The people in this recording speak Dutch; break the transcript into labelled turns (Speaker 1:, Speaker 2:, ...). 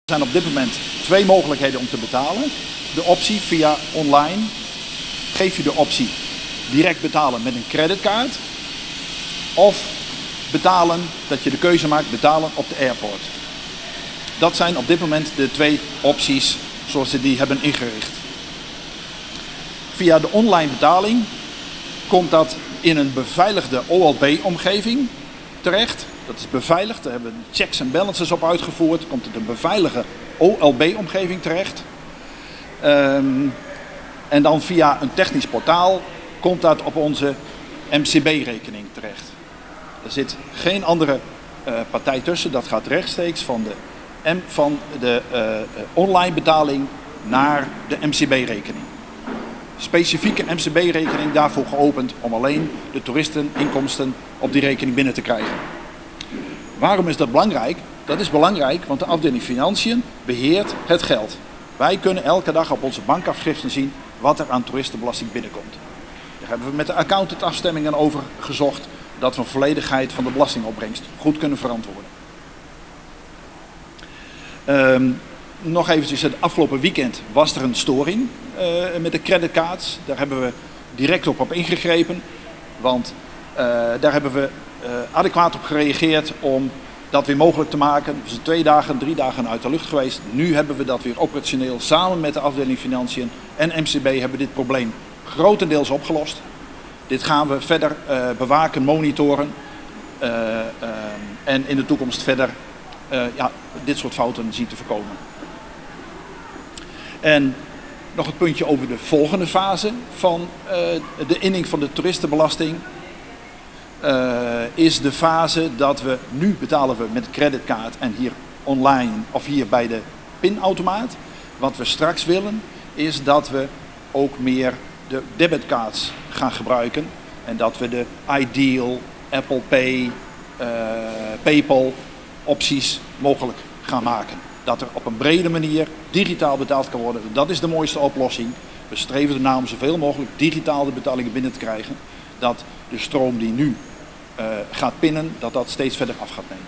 Speaker 1: Er zijn op dit moment twee mogelijkheden om te betalen. De optie via online, geef je de optie direct betalen met een creditcard. Of betalen, dat je de keuze maakt, betalen op de airport. Dat zijn op dit moment de twee opties zoals ze die hebben ingericht. Via de online betaling komt dat in een beveiligde OLB-omgeving terecht. Dat is beveiligd, daar hebben we checks en balances op uitgevoerd. Komt het in een beveiligde OLB-omgeving terecht. En dan via een technisch portaal komt dat op onze MCB-rekening terecht. Er zit geen andere partij tussen, dat gaat rechtstreeks van de online betaling naar de MCB-rekening. Specifieke MCB-rekening daarvoor geopend om alleen de toeristeninkomsten op die rekening binnen te krijgen. Waarom is dat belangrijk? Dat is belangrijk, want de afdeling Financiën beheert het geld. Wij kunnen elke dag op onze bankafschriften zien wat er aan toeristenbelasting binnenkomt. Daar hebben we met de accountant afstemmingen over gezocht dat we een volledigheid van de belastingopbrengst goed kunnen verantwoorden. Nog eventjes, het afgelopen weekend was er een storing met de creditcards. Daar hebben we direct op ingegrepen, want daar hebben we adequaat op gereageerd om dat weer mogelijk te maken. We zijn 2 dagen, 3 dagen uit de lucht geweest. Nu hebben we dat weer operationeel samen met de afdeling Financiën en MCB hebben we dit probleem grotendeels opgelost. Dit gaan we verder bewaken, monitoren en in de toekomst verder dit soort fouten zien te voorkomen. En nog het puntje over de volgende fase van de inning van de toeristenbelasting. Is de fase dat we nu betalen we met creditcard en hier online of hier bij de pinautomaat. Wat we straks willen is dat we ook meer de debitcards gaan gebruiken en dat we de Ideal, Apple Pay, PayPal opties mogelijk gaan maken. Dat er op een brede manier digitaal betaald kan worden. Dat is de mooiste oplossing. We streven ernaar om zoveel mogelijk digitaal de betalingen binnen te krijgen. Dat de stroom die nu gaat pinnen, dat steeds verder af gaat nemen.